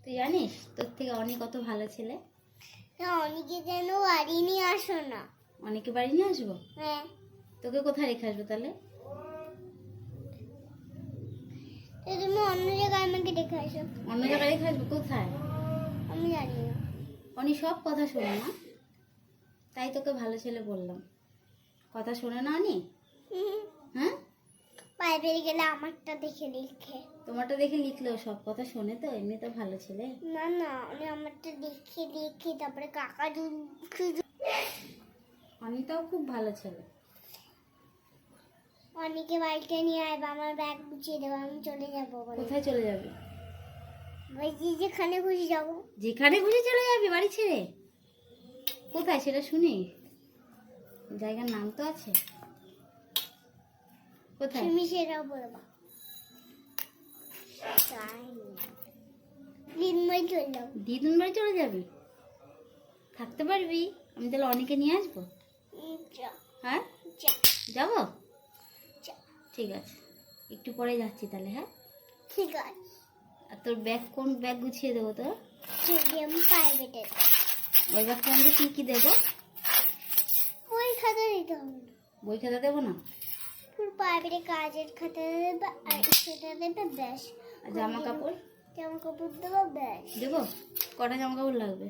তুই জানিস তোর থেকে অনেক কত ভালো ছেলে। অনেকে যেন বাড়ি নিয়ে আসো না। অনেকে বাড়ি নিয়ে আসবো? হ্যাঁ। তোকে কোথায় রেখে আসবো তাহলে? তুমি অন্য জায়গায় আমাকে রেখে আসো। অন্য জায়গায় রেখে আসবো? কোথায়? আমি জানি না। অনি সব কথা শোনে না, তাই তোকে ভালো ছেলে বললাম। কথা শোনে না অনি? হ্যাঁ, বাইরে গেলে আমারটা দেখে লিখে। তোমারটা দেখে লিখলেও সব কথা শোনে তো, এমনি তো ভালো ছেলে। না না, আমি আমারটা দেখে লিখে তারপরে কাকা অনিটাও খুব ভালো ছেলে। অনেকে বাড়িতে নিয়ে আসবে, আমার ব্যাগ গুছিয়ে দেবো, আমি চলে যাবো। কোথায় চলে যাবি? যেখানে খুশি যাবো। যেখানে খুশি চলে যাবি বাড়ি ছেড়ে? কোথায় সেটা শুনি, জায়গার নাম তো আছে। কোথায়? তুমি সেটাও বলবা। দিনময় চলে যাবো। দিদুন বাড়ি চলে যাবি? থাকতে পারবি? আমি তাহলে অনেকে নিয়ে আসবো। হ্যাঁ যাবো, ঠিক আছে, একটু পরে যাচ্ছি তাহলে। হ্যাঁ ঠিক আছে। আর তোর ব্যাগ, কোন ব্যাগ গুছিয়ে দেবো তোর? প্রাইভেটের। ওই ব্যাগটা আমাকে কি কি দেবো? বই খাতা দিতে হবে না। বই খাতা দেবো না? পুরো প্রাইভেটে কাজের খাতা দেবে আর সেটা দেবে, ব্যাস। আর জামা কাপড়? জামা কাপড় দেবো, ব্যাস। দেবো? কটা জামা কাপড় লাগবে?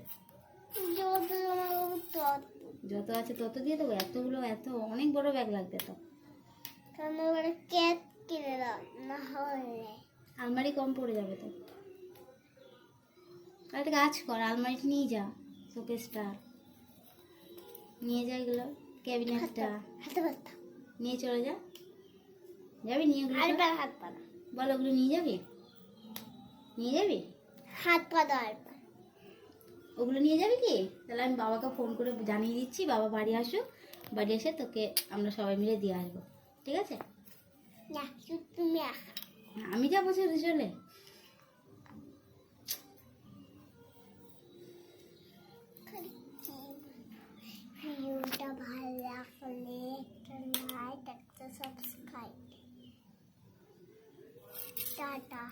যত জামা কাপড় তত। যত আছে তত দিয়ে দেবো? এতগুলো, এত অনেক বড় ব্যাগ লাগবে তো। কারণ ওরা ক্যাট কিনে দাও, না হলে আলমারি কম পড়ে যাবে তো। আর একটা কাজ কর, আলমারিটা নিয়ে যা, শোকেসটা নিয়ে যা, এগুলো ক্যাবিনেটটা হাতে পাতা নিয়ে চলে যা। যাবি নিয়ে? ওগুলো আর সব? হাত পাতা, বল, ওগুলো নিয়ে যাবি? নিয়ে যাবি? হাত পাতা আর ওগুলো নিয়ে যাবি কি? তাহলে আমি বাবাকে ফোন করে জানিয়ে দিচ্ছি, বাবা বাড়ি আসুক, বাড়ি এসে তোকে আমরা সবাই মিলে দিয়ে আসবো, ঠিক আছে? না, তুমি আমি যাবো ছেড়ে চলে? ভিডিওটা ভালো লাগলে একটা লাইক, একটা সাবস্ক্রাইব। টাটা।